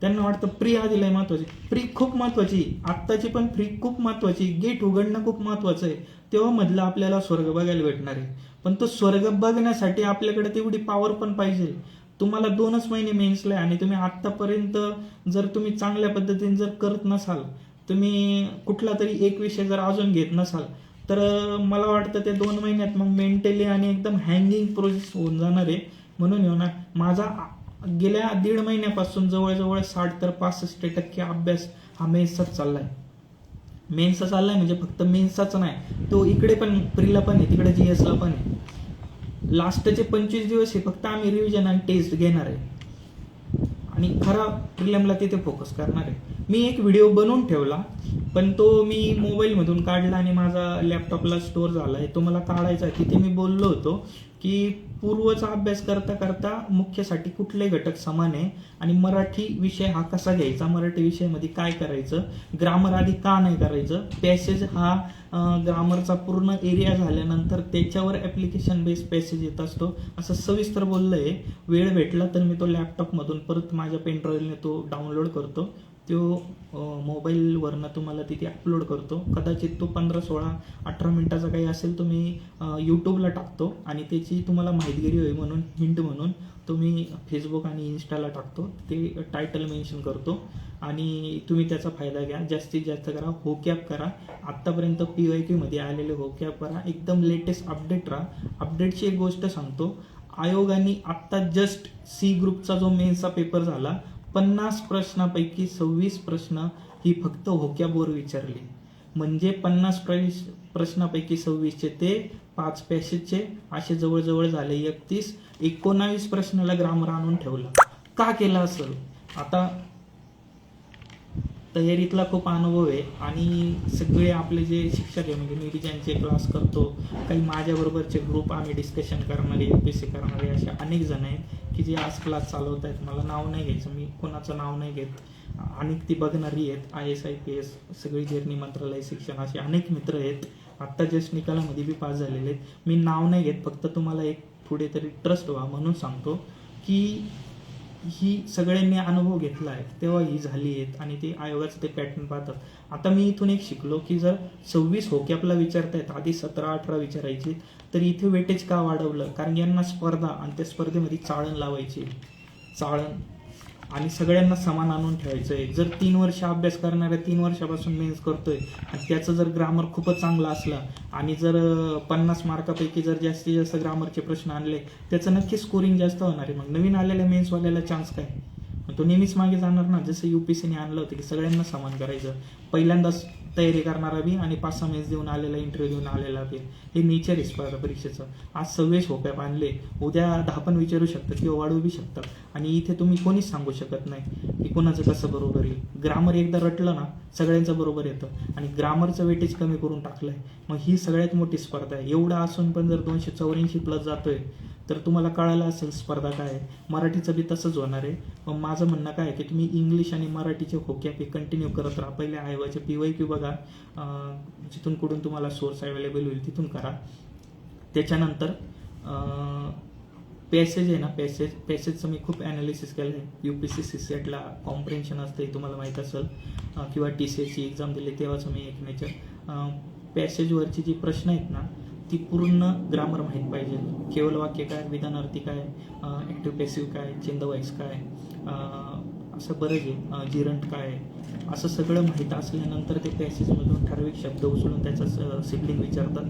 त्यांना वाटतं प्री आधी लय महत्वाची. प्री खूप महत्वाची, आत्ताची पण प्री खूप महत्वाची. गेट उघडणं खूप महत्वाचं आहे. तेव्हा मधलं आपल्याला स्वर्ग बघायला भेटणार आहे. पण तो स्वर्ग बघण्यासाठी आपल्याकडे तेवढी पॉवर पण पाहिजे. तुम्हाला 2च महिने मेन्सला आहे आणि तुम्ही आत्तापर्यंत जर तुम्ही चांगल्या पद्धतीने जर करत नसाल, तुम्ही कुठला तरी एक विषय जर अजून घेत नसाल, तर मला वाटतं ते 2 महिन्यात मग मेंटली आणि एकदम हँगिंग प्रोसेस होऊन जाणार आहे. म्हणून येऊ ना, माझा गेल्या 1.5 महिन्यापासून जवळजवळ 60 ते 65% अभ्यास हा मेन्सचाच चाललाय. मेन्सचा चाललाय म्हणजे फक्त मेन्सचाच नाही, तो इकडे पण प्रीला पण आहे, तिकडे GSला पण आहे. लास्टचे 25 दिवस हे फक्त आम्ही रिव्हिजन आणि टेस्ट घेणार आहे आणि खरा प्रिलिमला तिथे फोकस करणार आहे. मी एक व्हिडिओ बनवून ठेवला, पण तो मी मोबाईलमधून काढला आणि माझा लॅपटॉपला स्टोअर झाला आहे. तो मला काढायचा आहे. तिथे मी बोललो होतो की पूर्वचा अभ्यास करता करता मुख्यसाठी कुठले घटक समान आहे आणि मराठी विषय हा कसा घ्यायचा, मराठी विषयामध्ये काय करायचं, ग्रामर आधी का नाही करायचं, पॅसेज हा ग्रामरचा पूर्ण एरिया झाल्यानंतर त्याच्यावर ॲप्लिकेशन बेस पॅसेज येत असतो, असं सविस्तर बोललं आहे. वेळ भेटला तर मी तो लॅपटॉपमधून परत माझ्या पेनड्राईव्हने तो डाउनलोड करतो, तो मोबाईलवरनं तुम्हाला तिथे अपलोड करतो. कदाचित तो 15, 16, 18 मिनिटाचा काही असेल तो मी यूट्यूबला टाकतो आणि त्याची तुम्हाला माहितगिरी होईल म्हणून, हिंट म्हणून तो मी फेसबुक आणि इन्स्टाला टाकतो. ते टायटल मेन्शन करतो आणि तुम्ही त्याचा फायदा घ्या. जास्तीत जास्त करा, होकॅप करा. आत्तापर्यंत PYQमध्ये आलेले होकॅप करा. एकदम लेटेस्ट अपडेट राहा. अपडेटची एक गोष्ट सांगतो, आयोगाने आत्ता जस्ट C ग्रुपचा जो मेन्सचा पेपर झाला, 50 प्रश्नापैकी 26 प्रश्न ही फक्त होकॅबवर विचारली. म्हणजे 50 प्रश्नापैकी 26चे ते 5 पॅसेजचे असे जवळजवळ झाले 19 प्रश्नाला ग्रामर आणून ठेवला. का केलं असेल? आता तयारीतला खूप अनुभव आहे आणि सगळे आपले जे शिक्षक आहे, म्हणजे मी ज्यांचे क्लास करतो, काही माझ्याबरोबरचे ग्रुप, आम्ही डिस्कशन करणारे, UPSC करणारे असे अनेक जण आहेत की जे आज क्लास चालवत आहेत. मला नाव नाही घ्यायचं, मी कोणाचं नाव नाही घेत. अनेक ती बघणारी आहेत, IAS IPS सगळी जर्नी, मंत्रालय शिक्षण, असे अनेक मित्र आहेत. आत्ता जस्ट निकालामध्ये बी पास झालेले आहेत. मी नाव नाही घेत, फक्त तुम्हाला एक पुढे तरी ट्रस्ट व्हा म्हणून सांगतो की ही सगळ्यांनी अनुभव घेतला आहे तेव्हा ही झाली आहेत आणि ते आयोगाचं ते पॅटर्न पाहतात. आता मी इथून एक शिकलो की जर 26 होकॅपला विचारतायत, आधी 17-18 विचारायची, तर इथे वेटेज का वाढवलं? कारण यांना स्पर्धा आणि त्या स्पर्धेमध्ये चाळण लावायची, चाळण, आणि सगळ्यांना समान आणून ठेवायचं आहे. जर 3 वर्ष अभ्यास करणाऱ्या 3 वर्षापासून मेन्स करतोय आणि त्याचं जर ग्रामर खूपच चांगलं असलं आणि जर 50 मार्कापैकी जर जास्तीत जास्त ग्रामरचे प्रश्न आणले, त्याचं नक्की स्कोरिंग जास्त होणार आहे. मग नवीन आलेल्या मेन्सवाल्याला चान्स काय? तो नेहमीच मागे जाणार ना. जसं UPSCने आणलं होतं की सगळ्यांना समान करायचं. पहिल्यांदाच तयारी करणारा बी आणि 5-6 मेन्स देऊन आलेला, इंटरव्ह्यू देऊन आलेला बी, हे नेचर आहे स्पर्धा परीक्षेचं. आज 26 होकॅप आणले, उद्या 10 पण विचारू शकतात किंवा वाढवू बी शकतात आणि इथे तुम्ही कोणीच सांगू शकत नाही की कोणाचं कसं बरोबर येईल. ग्रामर एकदा रटलं ना सगळ्यांचं बरोबर येतं आणि ग्रामरचं वेटेज कमी करून टाकलंय. मग ही सगळ्यात मोठी स्पर्धा आहे. एवढं असून पण जर 284+ जातोय तर तुम्हाला कळालं असेल स्पर्धा काय आहे. मराठीचं बी तसंच होणार आहे. मग माझं म्हणणं काय आहे की तुम्ही इंग्लिश आणि मराठीचे होकॅप हे कंटिन्यू करत राहा. पहिले आयोगाचे PYQ बघा, जिथून कुठून तुम्हाला सोर्स अवेलेबल होईल तिथून करा. त्याच्यानंतर पॅसेज आहे ना, पॅसेजचं मी खूप ॲनालिसिस केलं आहे. UPSC CSETला कॉम्प्रेन्शन असतं हे तुम्हाला माहीत असेल, किंवा TCSची एक्झाम दिली तेव्हाच मी एक नेचर पॅसेजवरची जी प्रश्न आहेत ना ती पूर्ण ग्रामर माहीत पाहिजे. केवळ वाक्य काय, विधानार्थी काय, ॲक्टिव्ह पॅसिव्ह काय, चेंज द व्हॉइस काय, असं बरंच आहे, जिरंट काय आहे, असं सगळं माहीत असल्यानंतर ते पॅसेजमधून ठराविक शब्द उचलून त्याचा सिबलिंग विचारतात,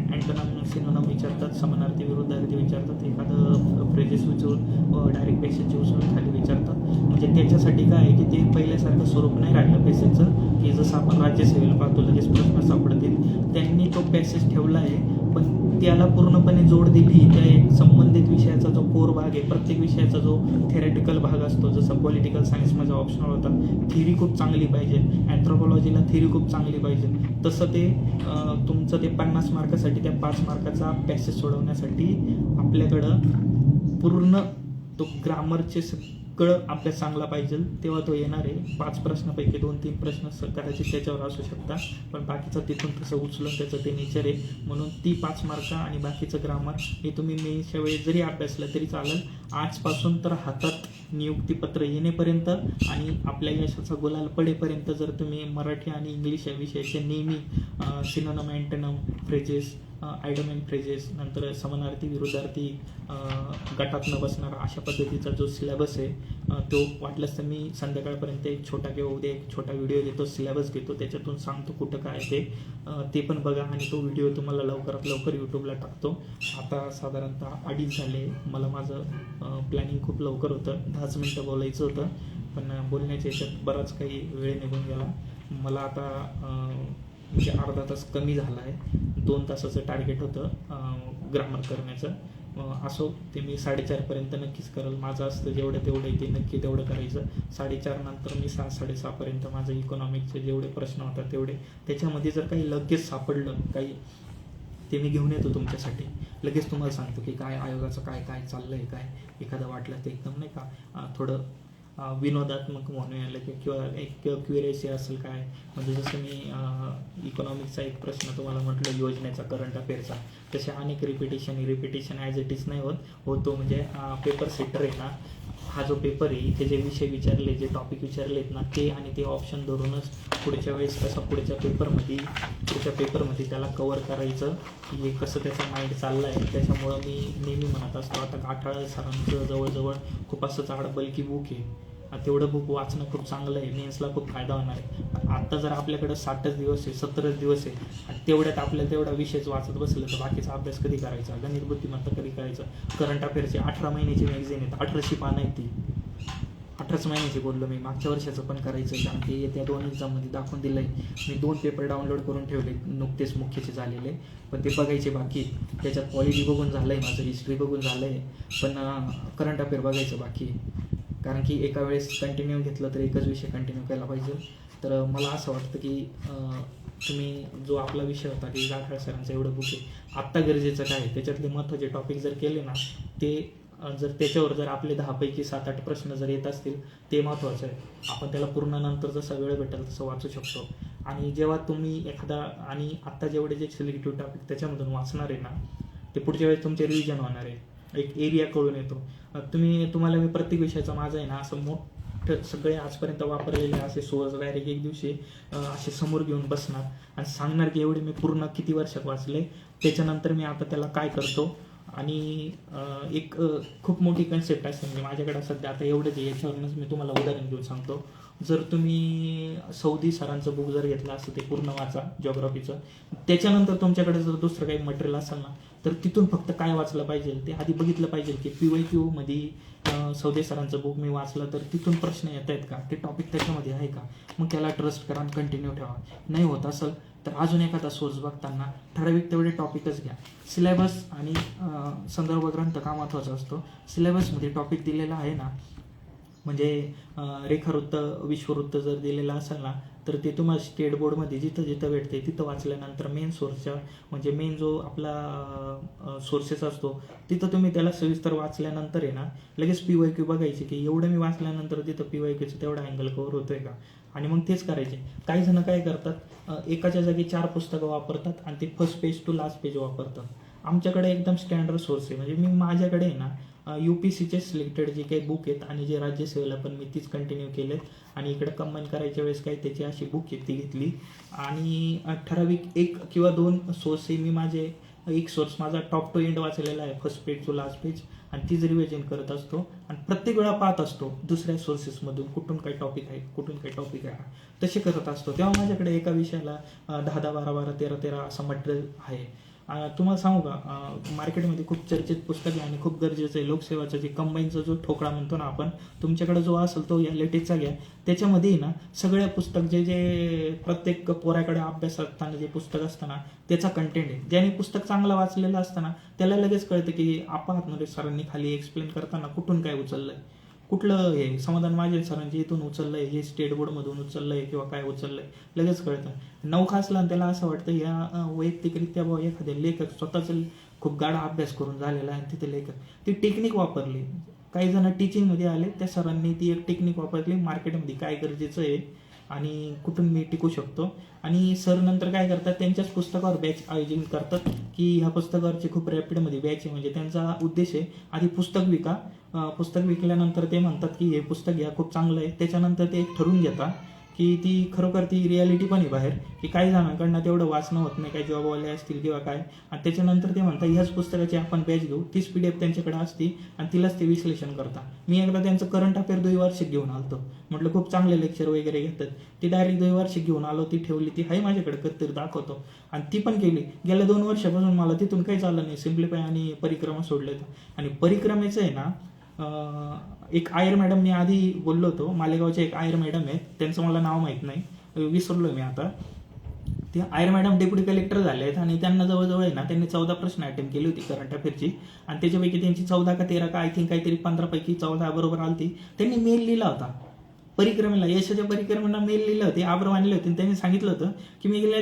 अँटोनम सिनोनम विचारतात, समानार्थी विरुद्धार्थी विचारतात, एखादं फ्रेजेस उचलून डायरेक्ट पॅसेजचे उचलून खाली विचारतात. म्हणजे त्याच्यासाठी काय आहे की ते पहिल्यासारखं स्वरूप नाही राहिलं पॅसेजचं की जसं आपण राज्यसेवेला पाहतो लगेच प्रश्न सापडतील. त्यांनी तो पॅसेज ठेवला आहे पण त्याला पूर्णपणे जोड दिली त्या एक संबंधित विषयाचा जो कोर भाग आहे, प्रत्येक विषयाचा जो थेरॅटिकल भाग असतो, जसं पॉलिटिकल सायन्समध्ये ऑप्शनल होता थिअरी खूप चांगली पाहिजे, अँथ्रोपॉलॉजीला थिअरी खूप चांगली पाहिजे, तसं ते तुमचं ते 50 मार्कासाठी त्या 5 मार्काचा पॅसेज सोडवण्यासाठी आपल्याकडं पूर्ण तो ग्रामरचे सगळं अभ्यास चांगला पाहिजे, तेव्हा तो येणार आहे. 5 प्रश्नापैकी 2-3 प्रश्न कदाचित त्याच्यावर असू शकतात, पण बाकीचं तिथून तसं उचलून त्याचं ते नेचर आहे. म्हणून ती 5 मार्क आणि बाकीचं ग्रामर हे तुम्ही मेनच्या वेळेस जरी अभ्यासलं तरी चालेल. आजपासून तर हातात नियुक्तीपत्र येण्यापर्यंत आणि आपल्या यशाचा गुलाल पडेपर्यंत जर तुम्ही मराठी आणि इंग्लिश या विषयाचे नेहमी सिनोनम, अँटोनम, फ्रेजेस, आयडोमेन फ्रेजेस, नंतर समानार्थी विरुद्धार्थी गटात न बसणारा अशा पद्धतीचा जो सिलेबस आहे तो वाटलंच तर मी संध्याकाळपर्यंत एक छोटा किंवा उद्या एक छोटा व्हिडिओ देतो, सिलेबस घेतो, त्याच्यातून सांगतो कुठं काय ते पण बघा. आणि तो व्हिडिओ तुम्हाला लवकरात लवकर यूट्यूबला टाकतो. आता साधारणतः 2:30 झाले. मला माझं प्लॅनिंग खूप लवकर होतं, 10 मिनटं बोलायचं होतं, पण बोलण्याच्या याच्यात बराच काही वेळ निघून गेला. मला आता म्हणजे अर्धा तास कमी झाला आहे. 2 तासाचं टार्गेट होतं ग्रामर करण्याचं. असो ते मी 4:30पर्यंत नक्कीच करेल. माझं असतं जेवढं तेवढं ते नक्की तेवढं करायचं. 4:30 नंतर मी 6-6:30पर्यंत माझं इकॉनॉमिकचे जेवढे प्रश्न होतात तेवढे, त्याच्यामध्ये जर काही लगेच सापडलं काही ते मी घेऊन येतो तुमच्यासाठी. लगेच तुम्हाला सांगतो की काय आयोगाचं काय काय चाललं आहे, काय एखादं वाटलं ते एकदम नाही का थोडं विनोदात्मक म्हणूया किंवा एक क्युरियसी असेल काय. म्हणजे जसं मी इकॉनॉमिक्सचा एक प्रश्न तुम्हाला म्हटलं योजनेचा, करंट अफेअरचा, तसे अनेक रिपिटेशन ॲज इट इज नाही होतो. म्हणजे पेपर सेटर आहे ना, हा जो पेपर आहे इथे जे विषय विचारले, जे टॉपिक विचारलेत ना ते आणि ते ऑप्शन धरूनच पुढच्या वेळेस कसं पुढच्या पेपरमध्ये त्याला कवर करायचं हे कसं त्याचा माइंड चालला आहे. त्याच्यामुळं मी नेहमी म्हणत असतो, आता गाठाळ सरांचं जवळजवळ खूप असं जाड बल्की बुक आहे, तेवढं बुक वाचणं खूप चांगलं आहे, मेन्सला खूप फायदा होणार आहे. आत्ता जर आपल्याकडं 60 दिवस आहे, 17 दिवस आहे आणि तेवढ्यात आपल्याला तेवढा विषयच वाचत बसलं तर बाकीचा अभ्यास कधी करायचा, गणित बुद्धिमत्ता कधी करायचं. करंट अफेअरची 18 महिन्याची मॅगझिन आहेत, 1800 पानं आहेत ती. 18 महिन्याची बोललो मी, मागच्या वर्षाचं पण करायचं आहे कारण की त्या 2 एक्झाममध्ये दाखवून दिलं आहे. मी 2 पेपर डाउनलोड करून ठेवले नुकतेच मुख्यचे झालेले, पण ते बघायचे बाकी. त्याच्यात पॉलिटी बघून झालं आहे माझं, हिस्ट्री बघून झालं आहे, पण करंट अफेअर बघायचं बाकी. कारण की एका वेळेस कंटिन्यू घेतलं तर एकच विषय कंटिन्यू केला पाहिजे. तर मला असं वाटतं की तुम्ही जो आपला विषय होता की गाठाळ सरांचं एवढं बुक आहे, आत्ता गरजेचं काय आहे त्याच्यातले महत्त्वाचे टॉपिक जर केले ना, ते जर त्याच्यावर जर आपले 10 पैकी 7-8 प्रश्न जर येत असतील ते महत्त्वाचं आहे. आपण त्याला पूर्ण नंतर जसा वेळ भेटेल तसं वाचू शकतो. आणि जेव्हा तुम्ही एखादा आणि आत्ता जेवढे जे सिलेक्टिव्ह टॉपिक त्याच्यामधून वाचणार आहे ना, ते पुढच्या वेळेस तुमचे रिव्हिजन होणार आहे, एक एरिया कळून येतो. तुम्हाला मी प्रत्येक विषयाचं माझं आहे ना असं मोठं सगळे आजपर्यंत वापरलेले असे सोर्स डायरेक्ट एक दिवशी असे समोर घेऊन बसणार आणि सांगणार की एवढे मी पूर्ण किती वर्षात वाचले, त्याच्यानंतर मी आता त्याला काय करतो. आणि एक खूप मोठी कन्सेप्ट असते म्हणजे माझ्याकडे सध्या आता एवढंच आहे, याच्यावरूनच मी तुम्हाला उदाहरण घेऊन सांगतो. जर तुम्ही सौदी सरांचं बुक जर घेतलं असं ते पूर्ण वाचा जॉग्राफीचं, त्याच्यानंतर तुमच्याकडे जर दुसरं काही मटेरियल असेल ना तर तिथून फक्त काय वाचलं पाहिजे ते आधी बघितलं पाहिजे की PYQ मध्ये सौदी सरांचं बुक मी वाचलं तर तिथून प्रश्न येत आहेत का, ते टॉपिक त्याच्यामध्ये आहे का, मग त्याला ट्रस्ट करा आणि कंटिन्यू ठेवा. नाही होत असेल तर अजून एखादा सोर्स बघताना ठराविक तेवढे टॉपिकच घ्या. सिलेबस आणि संदर्भ ग्रंथ का महत्त्वाचा असतो. सिलेबसमध्ये टॉपिक दिलेला आहे ना, म्हणजे रेखावृत्त, विश्ववृत्त जर दिलेला असेल ना तर ते तुम्हाला स्टेट बोर्डमध्ये जिथं जिथं भेटते तिथं वाचल्यानंतर मेन सोर्सच्या म्हणजे मेन जो आपला सोर्सेस असतो तिथं तुम्ही त्याला सविस्तर वाचल्यानंतर आहे ना लगेच PYQ बघायचे की एवढं मी वाचल्यानंतर तिथं PYQचं तेवढा अँगल कव्हर होतोय का, आणि मग तेच करायचे. काही जण काय करतात एकाच्या जागी 4 पुस्तकं वापरतात आणि ते first page to last page वापरतात. आमच्याकडे एकदम स्टँडर्ड सोर्स आहे, म्हणजे मी माझ्याकडे आहे ना UPSCचे सिलेक्टेड जे काही बुक आहेत आणि जे राज्यसेवेला पण मी तीच कंटिन्यू केलेत. आणि इकडे कंबाईन करायच्या वेळेस काही त्याची अशी बुक आहे ती घेतली. आणि ठराविक 1 किंवा 2 सोर्स हे मी माझे, एक सोर्स माझा टॉप टू एंड वाचलेला आहे, first page to last page, आणि तीच रिव्हिजन करत असतो. आणि प्रत्येक वेळा पाहत असतो दुसऱ्या सोर्सेसमधून कुठून काय टॉपिक आहे, कुठून काय टॉपिक आहे, तसे करत असतो. तेव्हा माझ्याकडे एका विषयाला 10-10, 12-12, 13-13 असं मटेरियल आहे. तुम्हाला सांगू का, मार्केटमध्ये खूप चर्चेत पुस्तक आहे आणि खूप गरजेचं आहे. लोकसेवाचा जे कंबाईनचा जो ठोकळा म्हणतो ना आपण, तुमच्याकडे जो असेल तो या लेटेस्टचा घ्या. त्याच्यामध्ये ना सगळ्या पुस्तक जे जे प्रत्येक पोराकडे अभ्यास असताना जे पुस्तक असतं ना त्याचा कंटेंट आहे. ज्याने पुस्तक चांगलं वाचलेलं असतं ना त्याला लगेच कळतं की आपा हातमध्ये सरांनी खाली एक्सप्लेन करताना कुठून काय उचललंय, कुठलं हे समाधान महाजन सरांची इथून उचललंय, हे स्टेट बोर्डमधून उचललंय किंवा काय उचललंय, लगेच कळतं. नवखा असला त्याला असं वाटतं या वैयक्तिकरित्या बाबा एखाद्या लेखक स्वतःच खूप गाढा अभ्यास करून झालेला आहे तिथे लेखक ती टेक्निक वापरली. काही जण टीचिंगमध्ये आले, त्या सरांनी ती एक टेक्निक वापरली, मार्केटमध्ये काय गरजेचं आहे आणि कुठून मी टिकू शकतो. आणि सर नंतर काय करतात, त्यांच्याच पुस्तकावर बॅच आयोजित करतात की ह्या पुस्तकावरची खूप रॅपिडमध्ये बॅच आहे. म्हणजे त्यांचा उद्देश आहे आधी पुस्तक विका, पुस्तक विकल्यानंतर ते म्हणतात की हे पुस्तक घ्या खूप चांगलं आहे. त्याच्यानंतर ते एक ठरवून घेतात की ती खरोखर ती रियालिटी पण आहे बाहेर, की काही जणांकडनं तेवढं वाचणं होत नाही, काही जॉबवाले असतील किंवा काय, आणि त्याच्यानंतर ते म्हणतात ह्याच पुस्तकाची आपण बॅच घेऊ. तीच PDF त्यांच्याकडे असते आणि तिलाच ते विश्लेषण करतात. मी एकदा त्यांचं करंट अफेअर द्वैवार्षिक घेऊन आलतो, म्हटलं खूप चांगले लेक्चर वगैरे घेतात. ती डायरेक्ट द्वैवार्षिक घेऊन आलो, ती ठेवली, ती आहे माझ्याकडे कधीतरी दाखवतो. आणि ती पण केली. गेल्या 2 वर्षापासून मला तिथून काही चाललं नाही, सिम्प्लिफाय आणि परिक्रमा सोडले. आणि परिक्रमेचं आहे ना, एक आयर मॅडम, मी आधी बोललो होतो, मालेगावचे एक आयर मॅडम आहेत, त्यांचं मला नाव माहीत नाही, विसरलो मी आता. ते आयर मॅडम डेप्युटी कलेक्टर झाले आहेत आणि त्यांना जवळजवळ आहे ना त्यांनी 14 प्रश्न अटेम्प्ट केली होती करंट अफेअरची. आणि त्याच्यापैकी त्यांची 14 का 13 का आय थिंक काहीतरी 15 पैकी 14 बरोबर आलती. त्यांनी मेल लिहिला होता परिक्रमेला, यशाच्या परिक्रमेला मेल लिहिलं होते, आब्रम आणले होते. त्यांनी सांगितलं होतं की मी गेल्या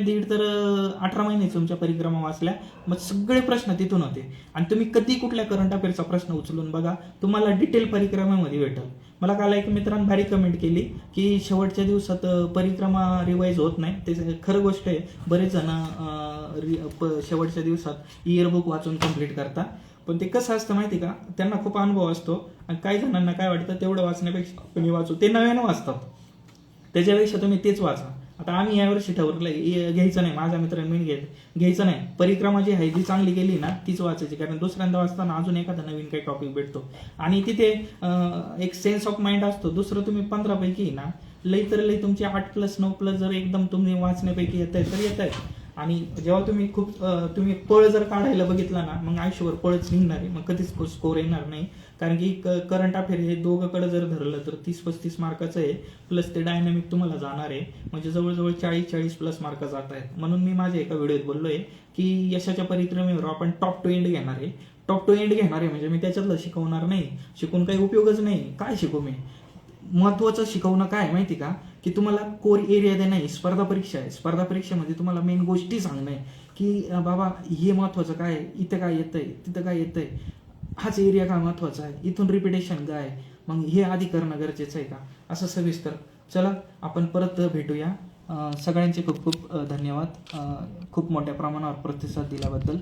18 महिने तुमच्या परिक्रमा वाचल्या, मग सगळे प्रश्न तिथून होते. आणि तुम्ही कधी कुठल्या करंट अफेअरचा प्रश्न उचलून बघा, तुम्हाला डिटेल परिक्रमेमध्ये भेटेल. मला काल एक मित्रांनी भारी कमेंट केली की शेवटच्या दिवसात परिक्रमा रिवाईज होत नाही. ते खरं गोष्ट आहे, बरेच जण शेवटच्या दिवसात इयरबुक वाचून कंप्लीट करतात. पण ते कसं असतं माहिती का, त्यांना खूप अनुभव असतो आणि काही जणांना काय वाटतं तेवढं वाचण्यापेक्षा तुम्ही वाचू, ते नव्यानं वाचतात, त्याच्यापेक्षा तुम्ही तेच वाचा. आता आम्ही यावर्षी ठरवलं घ्यायचं नाही, माझ्या मित्रांनी घ्यायचं नाही, परिक्रमा जी आहे जी चांगली गेली ना तीच वाचायची. कारण दुसऱ्यांदा वाचताना अजून एखादा नवीन काही टॉपिक भेटतो आणि तिथे एक सेन्स ऑफ माइंड असतो. दुसरं तुम्ही 15 पैकी ना लई तर लई तुमची 8+9+ जर एकदम तुम्ही वाचण्यापैकी येत आहे तर येत आहे. आणि जेव्हा तुम्ही पळ जर काढायला बघितला ना मग आयुष्यभर पळच निघणार आहे, मग कधीच स्कोर येणार नाही. कारण की करंट अफेअर हे दोघंकडे जर धरलं तर 30-35 मार्काचं आहे, प्लस ते डायनॅमिक तुम्हाला जाणार आहे, म्हणजे जवळजवळ 40-40+ मार्क जात आहेत. म्हणून मी माझ्या एका व्हिडिओत बोललोय की यशाच्या परिक्रमेवर आपण टॉप टू एंड घेणार आहे. टॉप टू एंड घेणार आहे म्हणजे मी त्याच्यातलं शिकवणार नाही, शिकून काही उपयोगच नाही. काय शिकू मी? महत्वाचं शिकवणं काय माहिती का, की तुम्हाला कोर एरिया दे नाही. स्पर्धा परीक्षा आहे, स्पर्धा परीक्षेमध्ये तुम्हाला मेन गोष्टी सांगणं आहे की बाबा हे महत्वाचं काय आहे, इथं काय येतंय, तिथं काय येतंय, हाच एरिया काय महत्वाचा आहे, इथून रिपिटेशन काय, मग हे आधी करणं गरजेचं आहे का, असं सविस्तर. चला आपण परत भेटूया. सगळ्यांचे खूप खूप धन्यवाद, खूप मोठ्या प्रमाणावर प्रतिसाद दिल्याबद्दल.